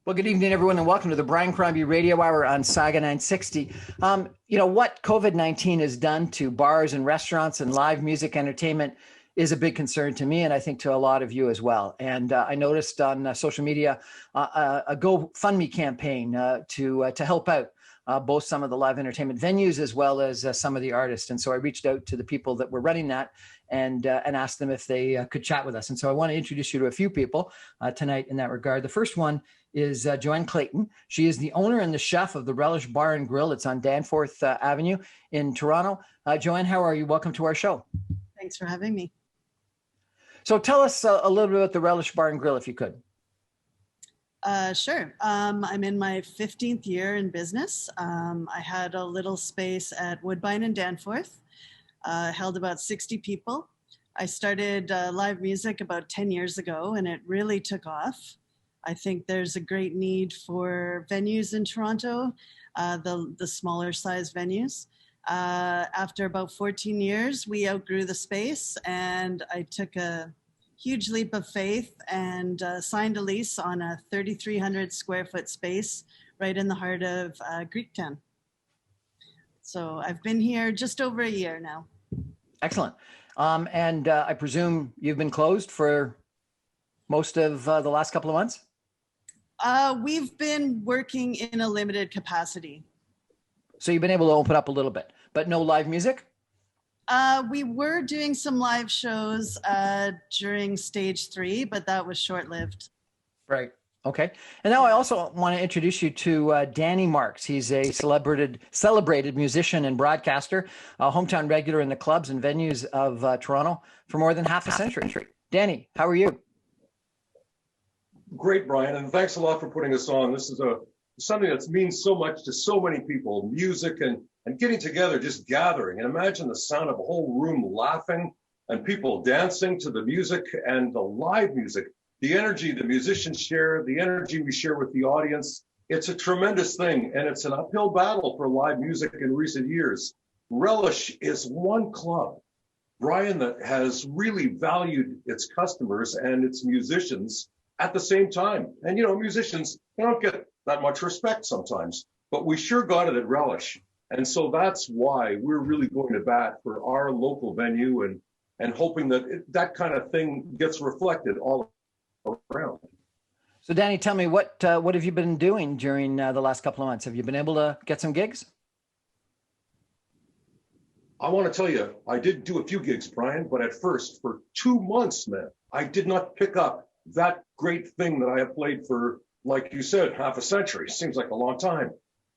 Well, good evening, everyone, and welcome to the Brian Crombie Radio Hour on Saga 960. What COVID-19 has done to bars and restaurants and live music entertainment is a big concern to me, and I think to a lot of you as well. And I noticed on social media a Gofundme campaign to help out both some of the live entertainment venues as well as some of the artists. And so I reached out to the people that were running that and asked them if they could chat with us. And so I want to introduce you to a few people tonight in that regard. The first one is Joanne Clayton. She is the owner and the chef of the Relish Bar and Grill. It's on Danforth Avenue in Toronto. Joanne, how are you? Welcome to our show. Thanks for having me. So tell us a little bit about the Relish Bar and Grill, if you could. Sure. I'm in my 15th year in business. I had a little space at Woodbine in Danforth, held about 60 people. I started live music about 10 years ago, and it really took off. I think there's a great need for venues in Toronto, the smaller size venues. After about 14 years, we outgrew the space, and I took a huge leap of faith and signed a lease on a 3,300 square foot space right in the heart of Greektown. So I've been here just over a year now. Excellent. And I presume you've been closed for most of the last couple of months? We've been working in a limited capacity. So you've been able to open up a little bit, but no live music? We were doing some live shows during stage 3, but that was short-lived. Right. Okay. And now I also want to introduce you to Danny Marks. He's a celebrated musician and broadcaster, a hometown regular in the clubs and venues of Toronto for more than half a century. Danny, how are you? Great, Brian, and thanks a lot for putting us on. This is something that means so much to so many people, music and getting together, just gathering. And imagine the sound of a whole room laughing and people dancing to the music and the live music, the energy the musicians share, the energy we share with the audience. It's a tremendous thing, and it's an uphill battle for live music in recent years. Relish is one club, Brian, that has really valued its customers and its musicians at the same time. And, musicians, they don't get that much respect sometimes, but we sure got it at Relish. And so that's why we're really going to bat for our local venue and hoping that that kind of thing gets reflected all around. So Danny, tell me, what have you been doing during the last couple of months? Have you been able to get some gigs? I want to tell you, I did do a few gigs, Brian, but at first, for 2 months, man, I did not pick up that great thing that I have played for, like you said, half a century. Seems like a long time.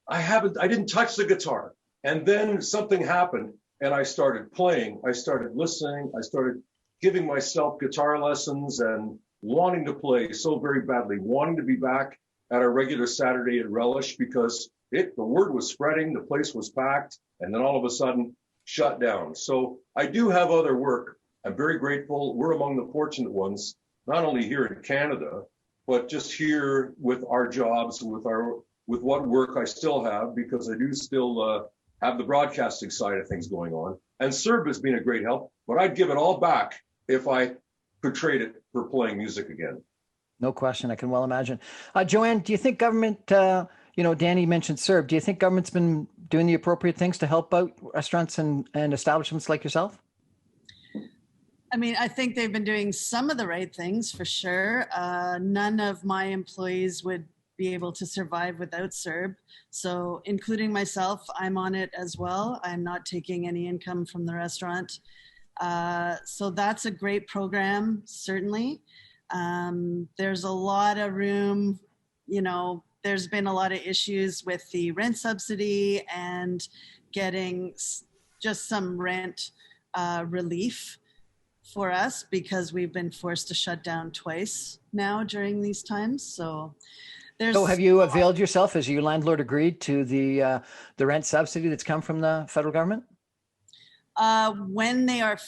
I didn't touch the guitar. And then something happened and I started playing. I started listening. I started giving myself guitar lessons and wanting to play so very badly, wanting to be back at our regular Saturday at Relish because the word was spreading, the place was packed, and then all of a sudden shut down. So I do have other work. I'm very grateful. We're among the fortunate ones, not only here in Canada, but just here with our jobs, with what work I still have, because I do still have the broadcasting side of things going on. And CERB has been a great help, but I'd give it all back if I could trade it for playing music again. No question. I can well imagine. Joanne, do you think government, Danny mentioned CERB, do you think government's been doing the appropriate things to help out restaurants and establishments like yourself? I mean, I think they've been doing some of the right things for sure. None of my employees would be able to survive without CERB. So including myself, I'm on it as well. I'm not taking any income from the restaurant. So that's a great program, certainly. There's a lot of room, there's been a lot of issues with the rent subsidy and getting just some rent relief for us because we've been forced to shut down twice now during these times. So have you availed yourself, as your landlord agreed to the rent subsidy that's come from the federal government? When they are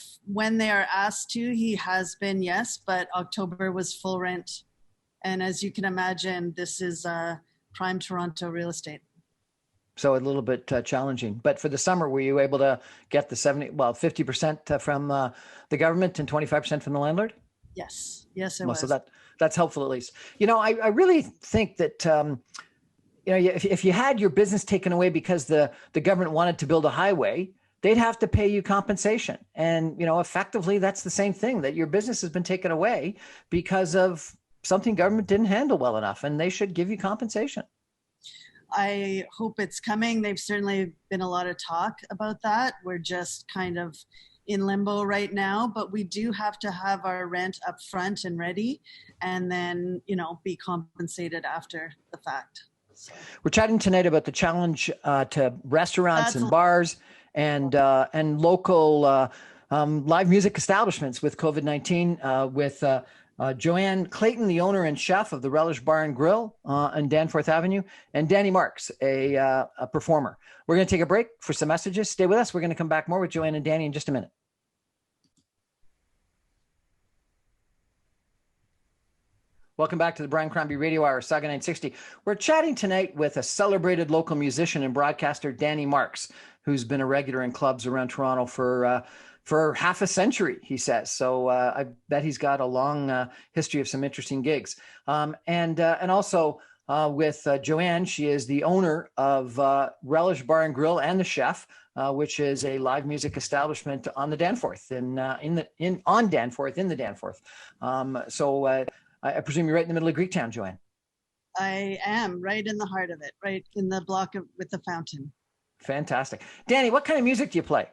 asked to, he has been, yes, but October was full rent. And as you can imagine, this is prime Toronto real estate. So a little bit challenging. But for the summer, were you able to get the 50% from the government and 25% from the landlord? Yes, I well, was. So That's helpful, at least. I really think that, if you had your business taken away because the government wanted to build a highway, they'd have to pay you compensation. And, effectively, that's the same thing, that your business has been taken away because of something government didn't handle well enough, and they should give you compensation. I hope it's coming. There's certainly been a lot of talk about that. We're just kind of in limbo right now, but we do have to have our rent up front and ready, and then, be compensated after the fact. So. We're chatting tonight about the challenge to restaurants and bars and local live music establishments with COVID-19 with Joanne Clayton, the owner and chef of the Relish Bar and Grill on Danforth Avenue, and Danny Marks, a performer. We're going to take a break for some messages. Stay with us. We're going to come back more with Joanne and Danny in just a minute. Welcome back to the Brian Crombie Radio Hour, Saga 960. We're chatting tonight with a celebrated local musician and broadcaster, Danny Marks, who's been a regular in clubs around Toronto for half a century, he says. So I bet he's got a long history of some interesting gigs. And also with Joanne, she is the owner of Relish Bar and Grill and the chef, which is a live music establishment on the Danforth in the Danforth. So I presume you're right in the middle of Greektown, Joanne. I am right in the heart of it, right in the block with the fountain. Fantastic. Danny, what kind of music do you play?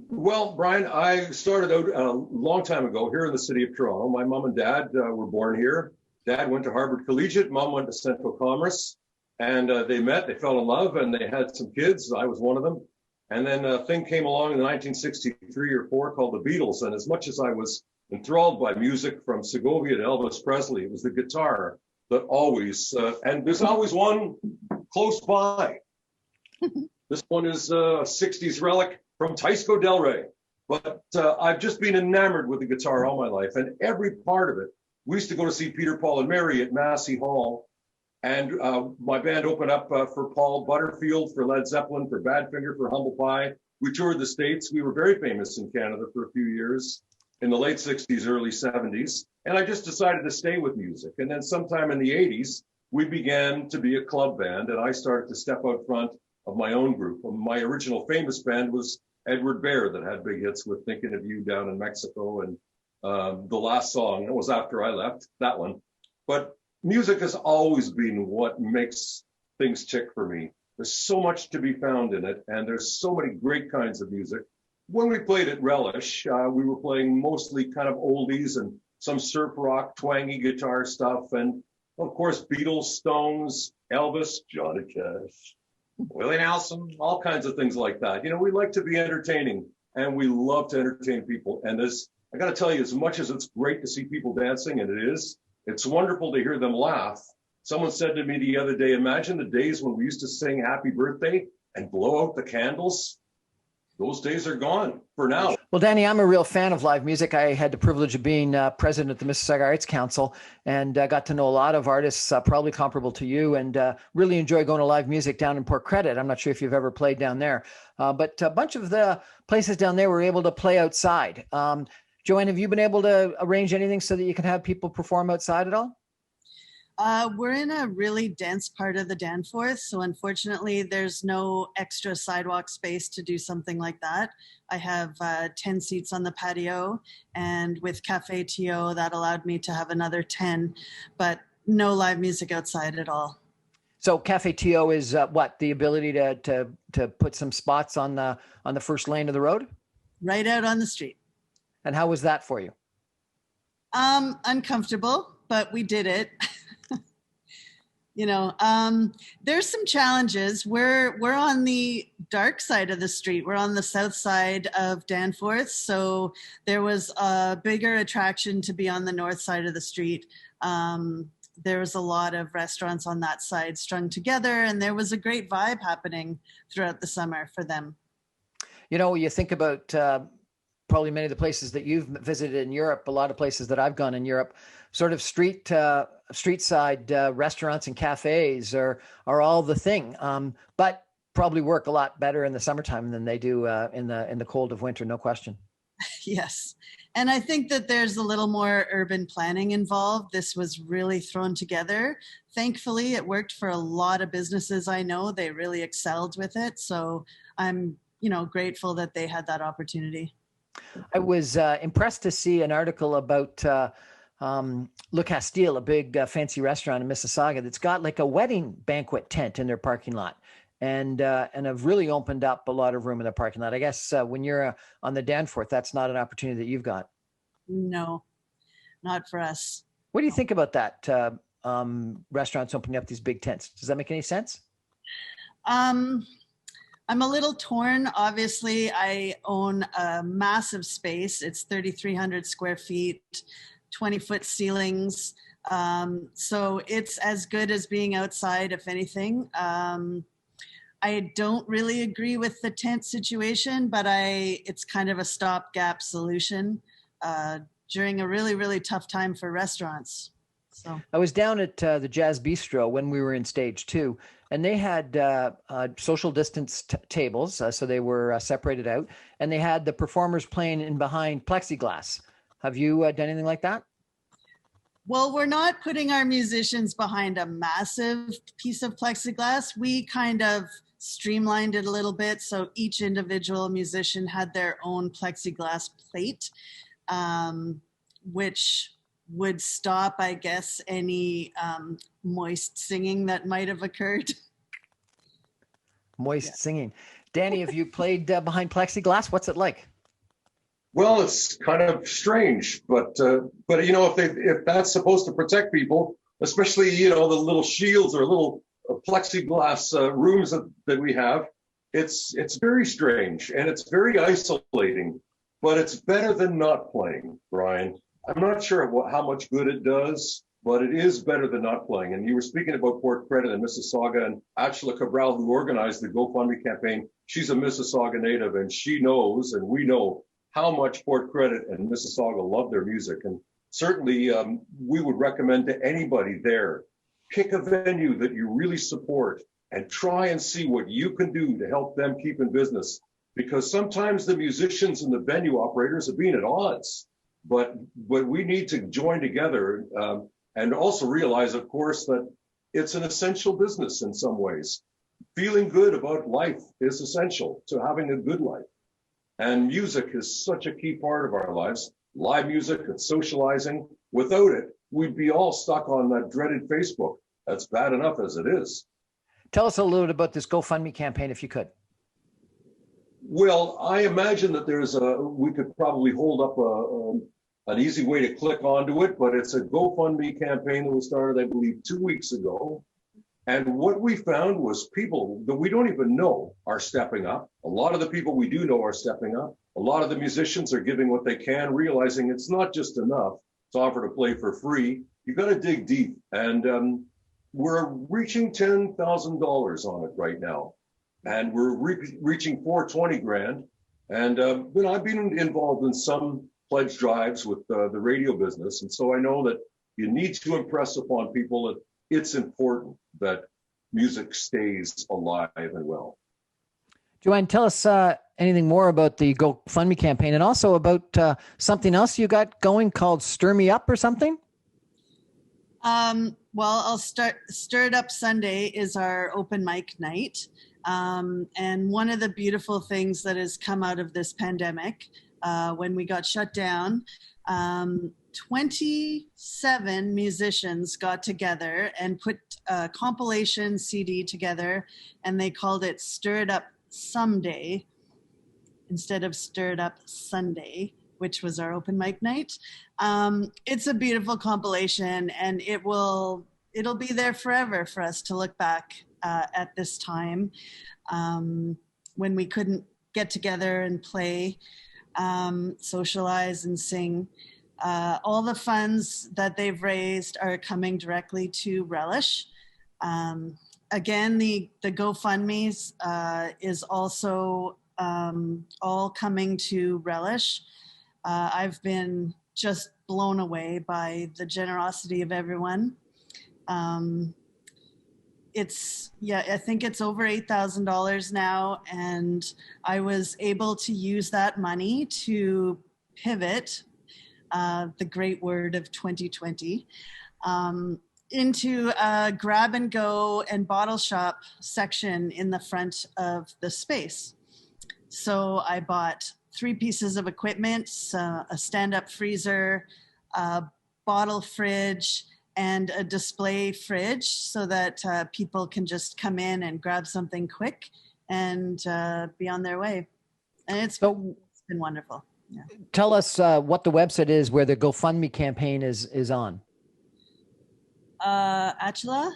Well, Brian, I started out a long time ago here in the city of Toronto. My mom and dad were born here. Dad went to Harvard Collegiate. Mom went to Central Commerce. And they met, they fell in love, and they had some kids. I was one of them. And then a thing came along in 1963 or 4 called the Beatles. And as much as I was enthralled by music from Segovia to Elvis Presley, it was the guitar that always, and there's always one close by. This one is a 60s relic from Taisco Del Rey. But I've just been enamored with the guitar all my life, and every part of it. We used to go to see Peter, Paul, and Mary at Massey Hall, and my band opened up for Paul Butterfield, for Led Zeppelin, for Badfinger, for Humble Pie. We toured the States. We were very famous in Canada for a few years in the late 60s, early 70s, and I just decided to stay with music. And then sometime in the 80s, we began to be a club band, and I started to step out front of my own group. My original famous band was Edward Bear, that had big hits with Thinking of You down in Mexico, and the last song, it was after I left, that one. But music has always been what makes things tick for me. There's so much to be found in it, and there's so many great kinds of music. When we played at Relish, we were playing mostly kind of oldies and some surf rock, twangy guitar stuff, and of course, Beatles, Stones, Elvis, Johnny Cash, Willie Nelson, all kinds of things like that. We like to be entertaining, and we love to entertain people. And I got to tell you, as much as it's great to see people dancing, and it is, it's wonderful to hear them laugh. Someone said to me the other day, imagine the days when we used to sing Happy Birthday and blow out the candles. Those days are gone for now. Well, Danny, I'm a real fan of live music. I had the privilege of being president of the Mississauga Arts Council, and got to know a lot of artists probably comparable to you, and really enjoy going to live music down in Port Credit. I'm not sure if you've ever played down there, but a bunch of the places down there were able to play outside. Joanne, have you been able to arrange anything so that you can have people perform outside at all? We're in a really dense part of the Danforth, so unfortunately there's no extra sidewalk space to do something like that. I have 10 seats on the patio, and with Cafe TO that allowed me to have another 10, but no live music outside at all. So Cafe TO is what, the ability to put some spots on the first lane of the road? Right out on the street. And how was that for you? Uncomfortable, but we did it. There's some challenges. We're on the dark side of the street. We're on the south side of Danforth. So there was a bigger attraction to be on the north side of the street. There was a lot of restaurants on that side strung together, and there was a great vibe happening throughout the summer for them. You think about probably many of the places that you've visited in Europe, a lot of places that I've gone in Europe, sort of street side restaurants and cafes are all the thing, but probably work a lot better in the summertime than they do in the cold of winter, no question. Yes. And I think that there's a little more urban planning involved. This was really thrown together. Thankfully, it worked for a lot of businesses I know. They really excelled with it. So I'm, grateful that they had that opportunity. I was impressed to see an article about Le Castile, a big fancy restaurant in Mississauga that's got like a wedding banquet tent in their parking lot. And have really opened up a lot of room in the parking lot. I guess when you're on the Danforth, that's not an opportunity that you've got. No, not for us. What do you think about that? Restaurants opening up these big tents. Does that make any sense? I'm a little torn. Obviously, I own a massive space. It's 3,300 square feet, 20-foot ceilings. So it's as good as being outside, if anything. I don't really agree with the tent situation, but it's kind of a stopgap solution during a really, really tough time for restaurants. So I was down at the Jazz Bistro when we were in stage 2, and they had social distance tables, so they were separated out, and they had the performers playing in behind plexiglass. Have you done anything like that? Well, we're not putting our musicians behind a massive piece of plexiglass. We kind of streamlined it a little bit, so each individual musician had their own plexiglass plate, which would stop, I guess, any moist singing that might have occurred. Moist singing. Danny, have you played behind plexiglass? What's it like? Well, it's kind of strange, but if that's supposed to protect people, especially the little shields or little plexiglass rooms that we have, it's very strange and it's very isolating. But it's better than not playing, Brian. I'm not sure how much good it does, but it is better than not playing. And you were speaking about Port Credit and Mississauga, and Angela Cabral, who organized the Gofundme campaign, she's a Mississauga native, and she knows, and we know, how much Port Credit and Mississauga love their music. And certainly we would recommend to anybody there, pick a venue that you really support and try and see what you can do to help them keep in business. Because sometimes the musicians and the venue operators are being at odds, but we need to join together and also realize, of course, that it's an essential business in some ways. Feeling good about life is essential to having a good life. And music is such a key part of our lives. Live music and socializing. Without it, we'd be all stuck on that dreaded Facebook. That's bad enough as it is. Tell us a little bit about this GoFundMe campaign, if you could. Well, I imagine that we could probably hold up an easy way to click onto it, but it's a GoFundMe campaign that was started, I believe, 2 weeks ago. And what we found was people that we don't even know are stepping up. A lot of the people we do know are stepping up. A lot of the musicians are giving what they can, realizing it's not just enough to offer to play for free. You got to dig deep. And we're reaching $10,000 on it right now. And we're reaching $420,000. And I've been involved in some pledge drives with the radio business. And so I know that you need to impress upon people that it's important that music stays alive and well. Joanne, tell us anything more about the GoFundMe campaign and also about something else you got going called Stir Me Up or something? Well, I'll Stir It Up Sunday is our open mic night. And one of the beautiful things that has come out of this pandemic, when we got shut down, 27 musicians got together and put a compilation CD together, and they called it Stir It Up Someday instead of Stir It Up Sunday, which was our open mic night. It's a beautiful compilation, and it'll be there forever for us to look back at this time when we couldn't get together and play, socialize and sing. All the funds that they've raised are coming directly to Relish. Again, the GoFundMe's is also all coming to Relish. I've been just blown away by the generosity of everyone. I think it's over $8,000 now, and I was able to use that money to pivot, the great word of 2020, into a grab and go and bottle shop section in the front of the space. So I bought 3 pieces of equipment, a stand-up freezer, a bottle fridge, and a display fridge so that people can just come in and grab something quick and be on their way. And it's been wonderful. Yeah. Tell us what the website is where the Gofundme campaign is on. Atula,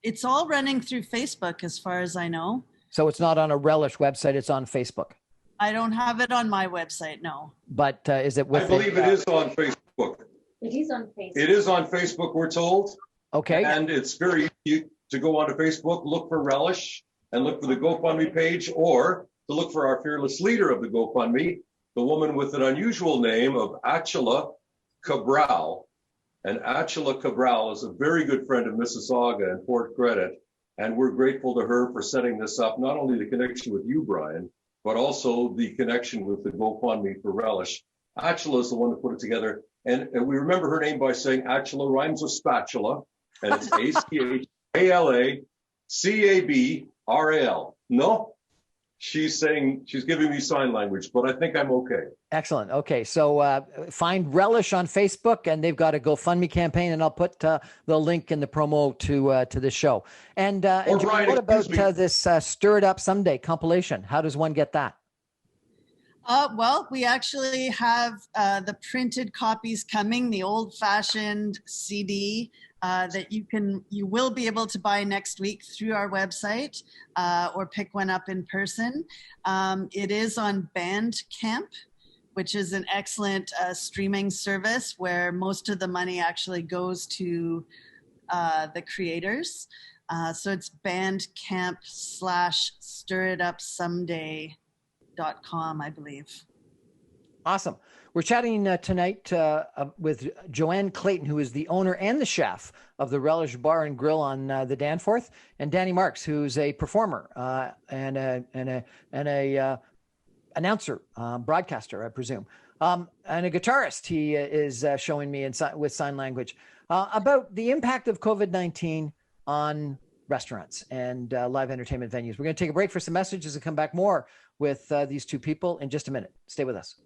it's all running through Facebook as far as I know. So it's not on a Relish website, it's on Facebook. I don't have it on my website, no. But is it with I believe it is on Facebook. It is on Facebook. It is on Facebook, we're told. Okay. And it's very easy to go onto Facebook, look for Relish, and look for the GoFundMe page, or to look for our fearless leader of the GoFundMe, the woman with an unusual name of Atula Cabral. And Atula Cabral is a very good friend of Mississauga and Port Credit. And we're grateful to her for setting this up, not only the connection with you, Brian, but also the connection with the GoFundMe for Relish. Atula is the one that put it together. And we remember her name by saying Atula rhymes with spatula. And it's ACHALACABRAL. No? She's giving me sign language, but I think I'm okay. Excellent. Okay. So find Relish on Facebook, and they've got a GoFundMe campaign, and I'll put the link in the promo to this show. And Brian, what about this Stir It Up Someday compilation? How does one get that? Well, we actually have the printed copies coming, the old-fashioned CD that you will be able to buy next week through our website or pick one up in person. It is on Bandcamp, which is an excellent streaming service where most of the money actually goes to the creators. So it's bandcamp/stirritupsomeday.com, I believe. Awesome. We're chatting tonight with Joanne Clayton, who is the owner and the chef of the Relish Bar and Grill on the Danforth, and Danny Marks, who's a performer and a announcer, broadcaster, I presume, and a guitarist. He is showing me with sign language about the impact of COVID-19 on restaurants and live entertainment venues. We're going to take a break for some messages and come back more with these two people in just a minute. Stay with us.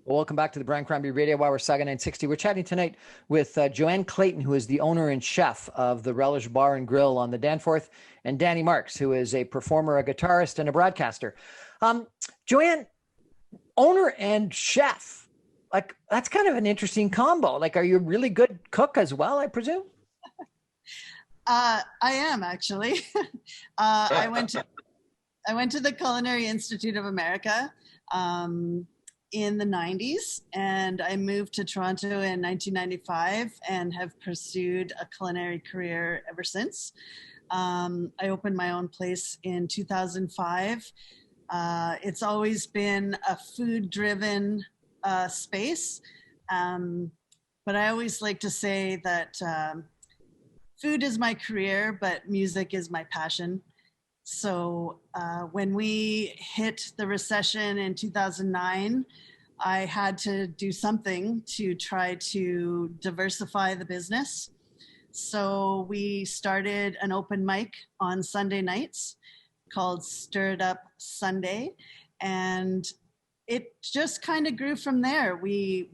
Well, welcome back to the Brian Crombie Radio Hour, Saga 960. We're chatting tonight with Joanne Clayton, who is the owner and chef of the Relish Bar and Grill on the Danforth, and Danny Marks, who is a performer, a guitarist, and a broadcaster. Joanne, owner and chef, like that's kind of an interesting combo. Like, are you a really good cook as well, I presume? I am actually. I went to the Culinary Institute of America in the 90s, and I moved to Toronto in 1995 and have pursued a culinary career ever since. I opened my own place in 2005. It's always been a food-driven space, but I always like to say that food is my career, but music is my passion. So when we hit the recession in 2009, I had to do something to try to diversify the business. So we started an open mic on Sunday nights called Stir It Up Sunday, and it just kind of grew from there. We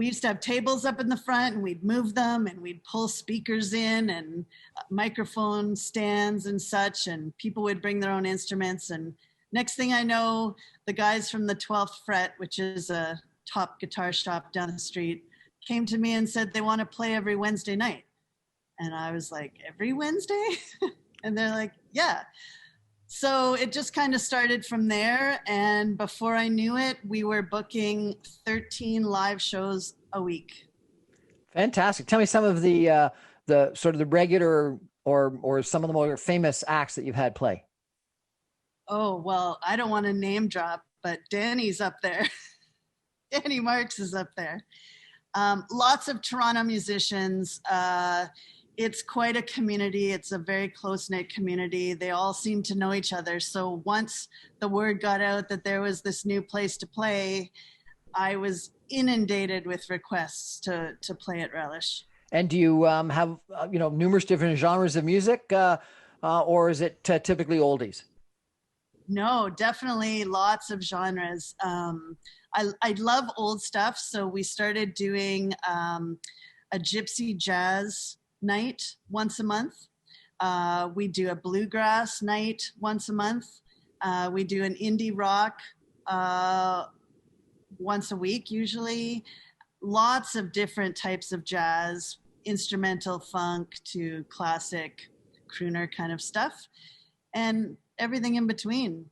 used to have tables up in the front, and we'd move them, and we'd pull speakers in and microphone stands and such, and people would bring their own instruments. And next thing I know, the guys from the 12th Fret, which is a top guitar shop down the street, came to me and said they want to play every Wednesday night. And I was like, every Wednesday? And they're like, yeah. So it just kind of started from there. And before I knew it, we were booking 13 live shows a week. Fantastic. Tell me some of the sort of the regular or some of the more famous acts that you've had play. Oh, well, I don't want to name drop, but Danny's up there. Danny Marks is up there. Lots of Toronto musicians, it's quite a community. It's a very close-knit community. They all seem to know each other. So once the word got out that there was this new place to play, I was inundated with requests to play at Relish. And do you have numerous different genres of music, or is it typically oldies? No, definitely lots of genres. I love old stuff, so we started doing a gypsy jazz night once a month. We do a bluegrass night once a month. We do an indie rock once a week usually. Lots of different types of jazz, instrumental funk to classic crooner kind of stuff, and everything in between.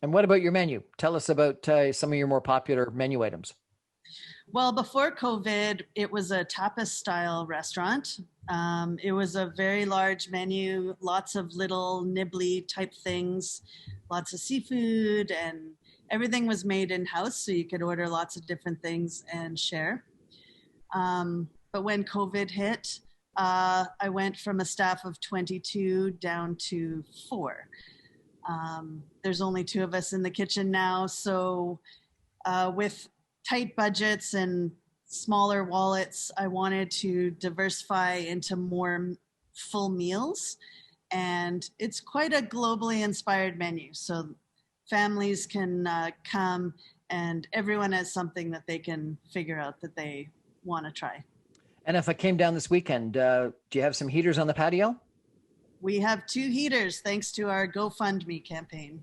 And what about your menu? Tell us about some of your more popular menu items. Well, before COVID, it was a tapas style restaurant. It was a very large menu, lots of little nibbly type things, lots of seafood, and everything was made in-house, so you could order lots of different things and share. But when COVID hit, I went from a staff of 22 down to 4. There's only 2 of us in the kitchen now, so with tight budgets and smaller wallets, I wanted to diversify into more full meals. And it's quite a globally inspired menu. So families can come and everyone has something that they can figure out that they want to try. And if I came down this weekend, do you have some heaters on the patio? We have 2 heaters thanks to our GoFundMe campaign.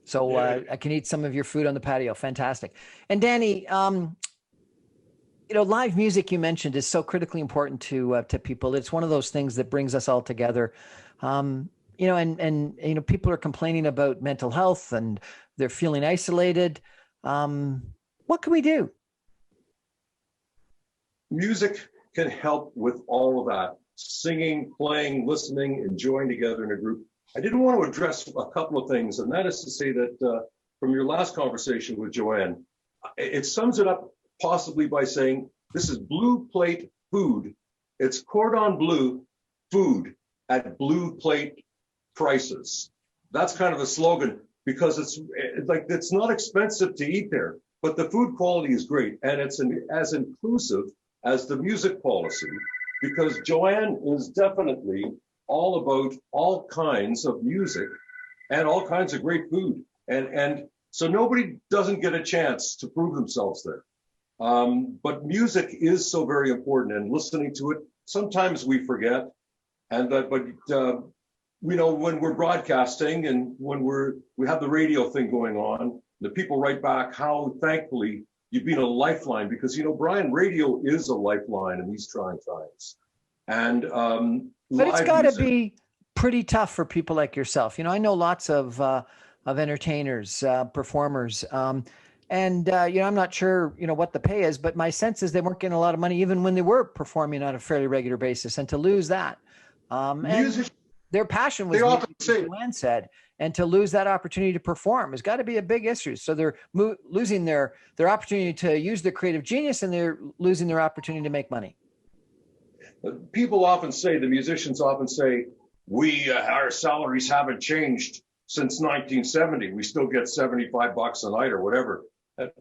So I can eat some of your food on the patio. Fantastic. And Danny, live music you mentioned is so critically important to people. It's one of those things that brings us all together. And people are complaining about mental health and they're feeling isolated. What can we do? Music can help with all of that. Singing, playing, listening, enjoying together in a group. I did want to address a couple of things, and that is to say that from your last conversation with Joanne, it sums it up possibly by saying this is blue plate food. It's cordon bleu food at blue plate prices. That's kind of the slogan, because it's not expensive to eat there, but the food quality is great, and it's as inclusive as the music policy, because Joanne is definitely all about all kinds of music and all kinds of great food. And so nobody doesn't get a chance to prove themselves there. But music is so very important, and listening to it, sometimes we forget. And when we're broadcasting and when we have the radio thing going on, the people write back how thankfully you've been a lifeline, because, Brian, radio is a lifeline in these trying times. And but it's got to be pretty tough for people like yourself. I know lots of entertainers, performers, and I'm not sure what the pay is, but my sense is they weren't getting a lot of money even when they were performing on a fairly regular basis, and to lose that, and their passion was, Joanne said, and to lose that opportunity to perform has got to be a big issue. So they're losing their opportunity to use their creative genius, and they're losing their opportunity to make money. People often say, the musicians often say, our salaries haven't changed since 1970. We still get $75 a night or whatever.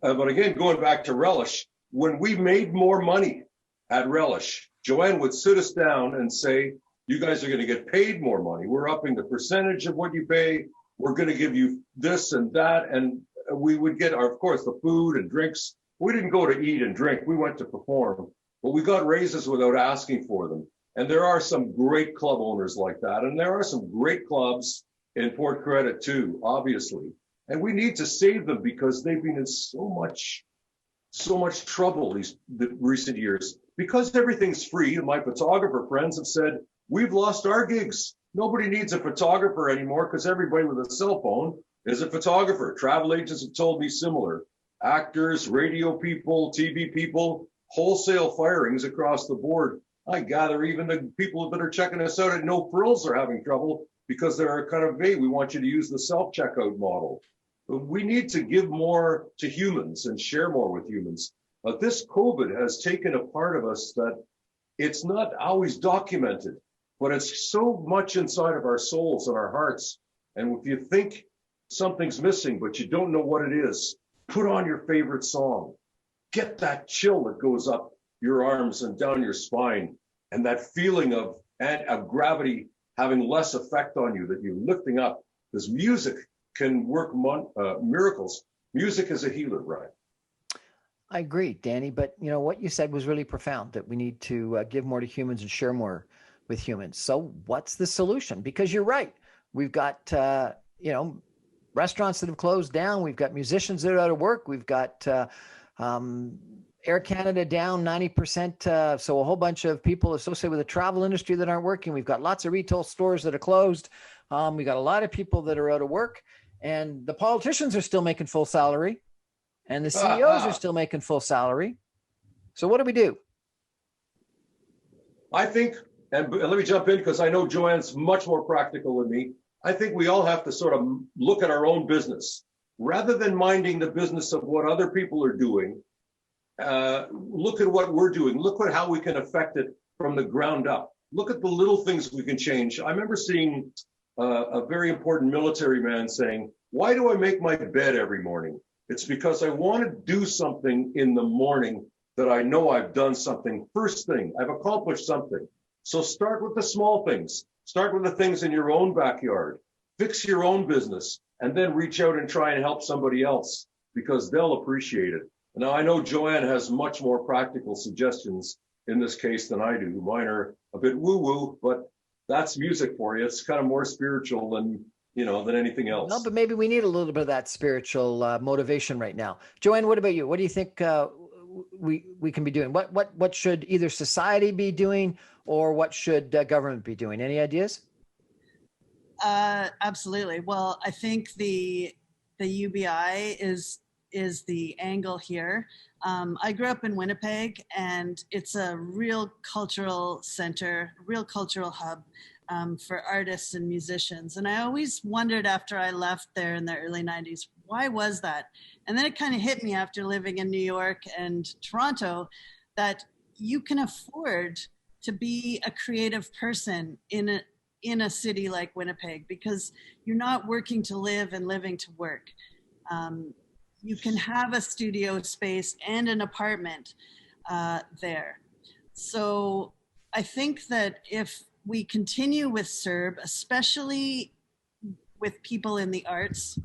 But again, going back to Relish, when we made more money at Relish, Joanne would sit us down and say, you guys are going to get paid more money. We're upping the percentage of what you pay. We're going to give you this and that. And we would get, of course, the food and drinks. We didn't go to eat and drink. We went to perform. But we got raises without asking for them. And there are some great club owners like that. And there are some great clubs in Port Credit too, obviously. And we need to save them because they've been in so much trouble the recent years. Because everything's free, and my photographer friends have said, we've lost our gigs. Nobody needs a photographer anymore because everybody with a cell phone is a photographer. Travel agents have told me similar. Actors, radio people, TV people, wholesale firings across the board. I gather even the people that are checking us out at No Frills are having trouble because they're kind of, hey, we want you to use the self-checkout model. But we need to give more to humans and share more with humans. But this COVID has taken a part of us that it's not always documented, but it's so much inside of our souls and our hearts. And if you think something's missing, but you don't know what it is, put on your favorite song. Get that chill that goes up your arms and down your spine, and that feeling of gravity having less effect on you, that you're lifting up, because music can work miracles. Music is a healer, Brian. I agree, Danny, but you know what you said was really profound, that we need to give more to humans and share more with humans. So what's the solution? Because you're right. We've got, restaurants that have closed down. We've got musicians that are out of work. We've got Air Canada down 90%. So a whole bunch of people associated with the travel industry that aren't working. We've got lots of retail stores that are closed. We got a lot of people that are out of work, and the politicians are still making full salary, and the CEOs are still making full salary. So what do we do? I think, and let me jump in because I know Joanne's much more practical than me. I think we all have to sort of look at our own business rather than minding the business of what other people are doing. Look at what we're doing. Look at how we can affect it from the ground up. Look at the little things we can change. I remember seeing a very important military man saying, "Why do I make my bed every morning? It's because I want to do something in the morning that I know I've done something. First thing, I've accomplished something." So start with the small things. Start with the things in your own backyard. Fix your own business, and then reach out and try and help somebody else, because they'll appreciate it. Now, I know Joanne has much more practical suggestions in this case than I do. Mine are a bit woo-woo, but that's music for you. It's kind of more spiritual than anything else. No, but maybe we need a little bit of that spiritual motivation right now. Joanne, what about you? What do you think we can be doing? What should either society be doing, or what should government be doing? Any ideas? Absolutely. Well, I think the UBI is the angle here. I grew up in Winnipeg, and it's a real cultural center, real cultural hub for artists and musicians. And I always wondered after I left there in the early 90s, why was that? And then it kind of hit me after living in New York and Toronto that you can afford to be a creative person in a city like Winnipeg, because you're not working to live and living to work. You can have a studio space and an apartment there. So I think that if we continue with CERB, especially with people in the arts,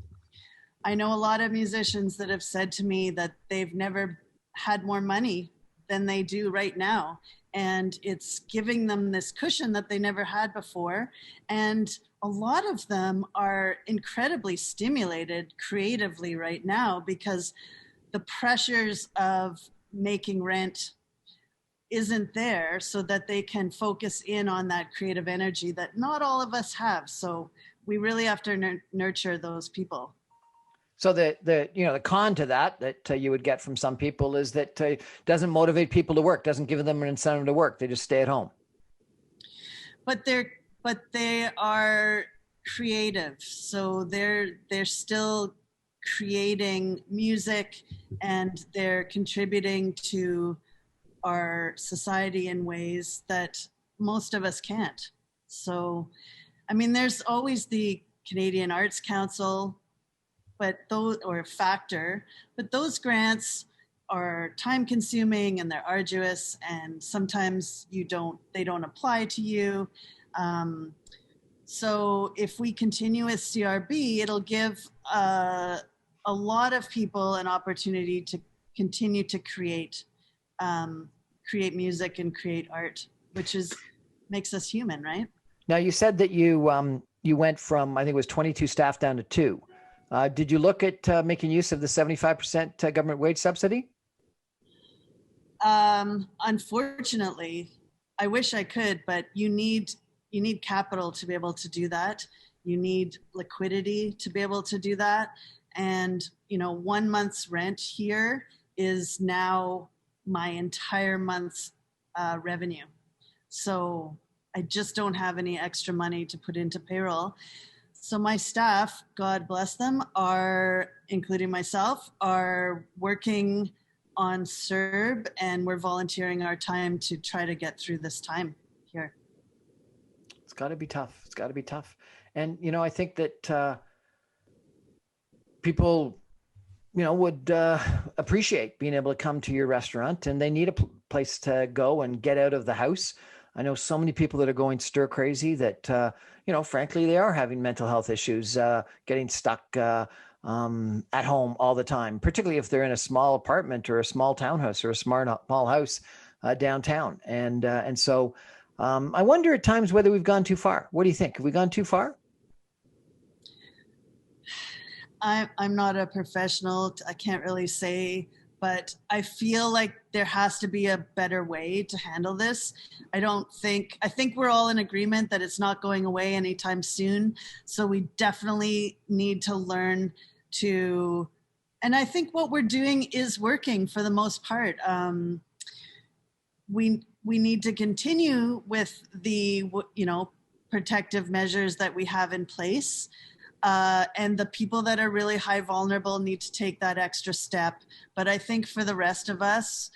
I know a lot of musicians that have said to me that they've never had more money than they do right now. And it's giving them this cushion that they never had before. And a lot of them are incredibly stimulated creatively right now, because the pressures of making rent isn't there, so that they can focus in on that creative energy that not all of us have. So we really have to nurture those people. So the con to that you would get from some people is that doesn't motivate people to work, doesn't give them an incentive to work. They just stay at home. But they are creative, so they're still creating music, and they're contributing to our society in ways that most of us can't. So, I mean, there's always the Canadian Arts Council, but those grants are time consuming and they're arduous, and sometimes they don't apply to you. So if we continue with CRB, it'll give a lot of people an opportunity to continue to create music and create art, which makes us human, right? Now, you said that you went from, I think it was 22 staff down to 2. Did you look at making use of the 75% government wage subsidy? Unfortunately, I wish I could, but you need capital to be able to do that. You need liquidity to be able to do that. And, 1 month's rent here is now my entire month's revenue. So I just don't have any extra money to put into payroll. So my staff, God bless them, including myself, are working on CERB, and we're volunteering our time to try to get through this time here. It's got to be tough. It's got to be tough. And, you know, I think that people, you know, would appreciate being able to come to your restaurant, and they need a place to go and get out of the house. I know so many people that are going stir crazy that, you know, frankly, they are having mental health issues, getting stuck at home all the time, particularly if they're in a small apartment or a small townhouse or a small house downtown. And so I wonder at times whether we've gone too far. What do you think? Have we gone too far? I'm not a professional. I can't really say, but I feel like there has to be a better way to handle this. I think we're all in agreement that it's not going away anytime soon. So we definitely need to learn to, and I think what we're doing is working for the most part. We need to continue with the, you know, protective measures that we have in place. And the people that are really high vulnerable need to take that extra step. But I think for the rest of us,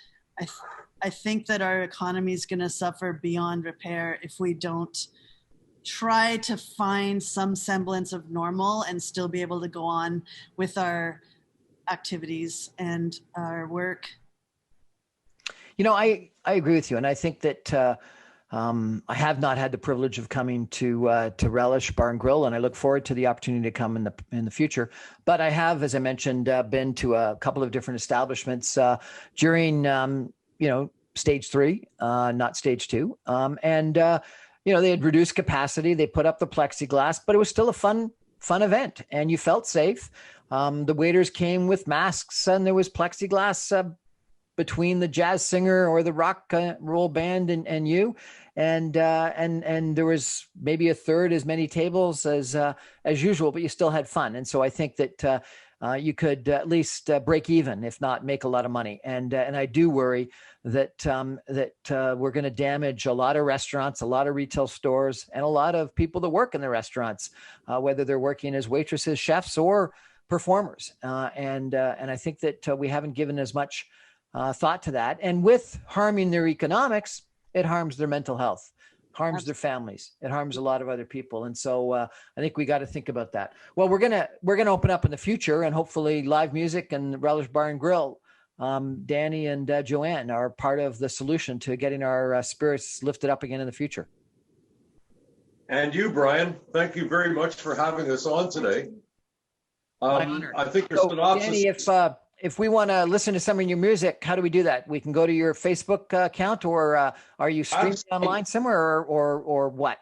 I think that our economy is going to suffer beyond repair if we don't try to find some semblance of normal and still be able to go on with our activities and our work. You know, I agree with you. And I think that I have not had the privilege of coming to Relish Bar and Grill, and I look forward to the opportunity to come in the future. But I have, as I mentioned, been to a couple of different establishments during, you know, stage 3, not stage 2. And you know, they had reduced capacity. They put up the plexiglass, but it was still a fun event, and you felt safe. The waiters came with masks, and there was plexiglass between the jazz singer or the rock roll band and you, and there was maybe a third as many tables as usual, but you still had fun. And so I think that you could at least break even, if not make a lot of money. And I do worry that we're going to damage a lot of restaurants, a lot of retail stores, and a lot of people that work in the restaurants, whether they're working as waitresses, chefs, or performers. And I think that we haven't given as much thought to that. And with harming their economics, it harms their mental health, harms their families. It harms a lot of other people. And so I think we got to think about that. Well, we're gonna open up in the future, and hopefully live music and Relish Bar and Grill, Danny and Joanne are part of the solution to getting our spirits lifted up again in the future. And you, Brian, thank you very much for having us on today. My honor. I think your synopsis... Danny, if we want to listen to some of your music, how do we do that? We can go to your Facebook account, or are you streaming online somewhere, or what?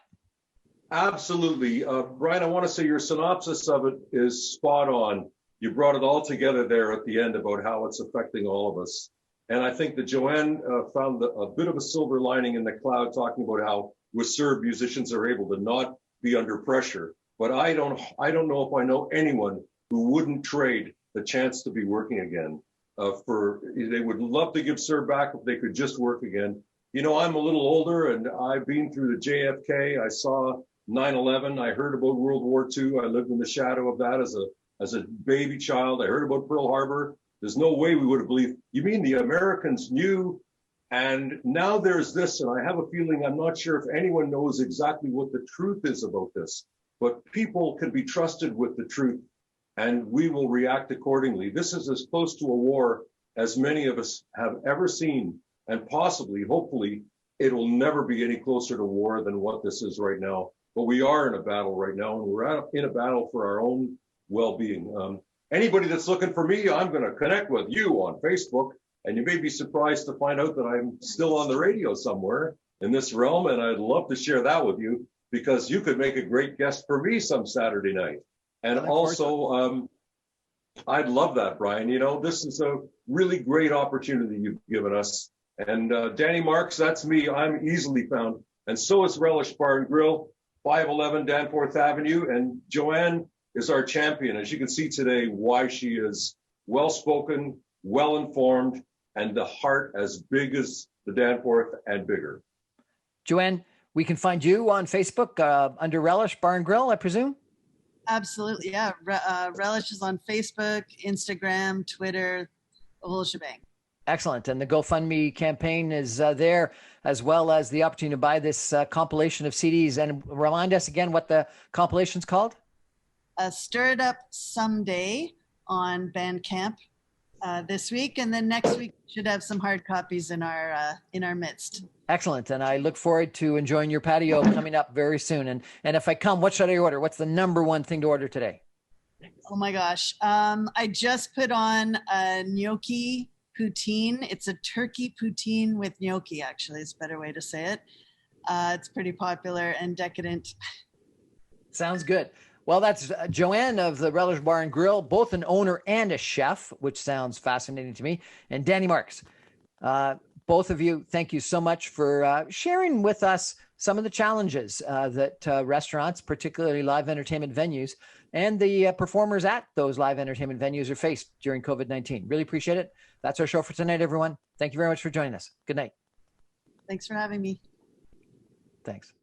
Absolutely. Brian, I want to say your synopsis of it is spot on. You brought it all together there at the end about how it's affecting all of us. And I think that Joanne found a bit of a silver lining in the cloud, talking about how with CERB musicians are able to not be under pressure. But I don't know if I know anyone who wouldn't trade the chance to be working again. They would love to give CERB back if they could just work again. You know, I'm a little older, and I've been through the JFK. I saw 9/11. I heard about World War II. I lived in the shadow of that as a baby child. I heard about Pearl Harbor. There's no way we would have believed. You mean the Americans knew? And now there's this, and I have a feeling, I'm not sure if anyone knows exactly what the truth is about this, but people can be trusted with the truth, and we will react accordingly. This is as close to a war as many of us have ever seen, and possibly, hopefully, it will never be any closer to war than what this is right now. But we are in a battle right now, and we're in a battle for our own well-being. Anybody that's looking for me, I'm going to connect with you on Facebook, and you may be surprised to find out that I'm still on the radio somewhere in this realm, and I'd love to share that with you, because you could make a great guest for me some Saturday night. And also, I'd love that, Brian. You know, this is a really great opportunity you've given us. And Danny Marks, that's me. I'm easily found. And so is Relish Bar and Grill, 511 Danforth Avenue. And Joanne is our champion. As you can see today, why she is well-spoken, well-informed, and the heart as big as the Danforth and bigger. Joanne, we can find you on Facebook under Relish Bar and Grill, I presume? Absolutely, yeah. Relish is on Facebook, Instagram, Twitter, the whole shebang. Excellent. And the GoFundMe campaign is there, as well as the opportunity to buy this compilation of CDs. And remind us again what the compilation's called? Stir It Up Someday on Bandcamp this week. And then next week, we should have some hard copies in our midst. Excellent. And I look forward to enjoying your patio coming up very soon. And if I come, what should I order? What's the number one thing to order today? Oh my gosh. I just put on a gnocchi poutine. It's a turkey poutine with gnocchi, actually. It's a better way to say it. It's pretty popular and decadent. Sounds good. Well, that's Joanne of the Relish Bar and Grill, both an owner and a chef, which sounds fascinating to me, and Danny Marks. Both of you, thank you so much for sharing with us some of the challenges that restaurants, particularly live entertainment venues, and the performers at those live entertainment venues are faced during COVID-19. Really appreciate it. That's our show for tonight, everyone. Thank you very much for joining us. Good night. Thanks for having me. Thanks.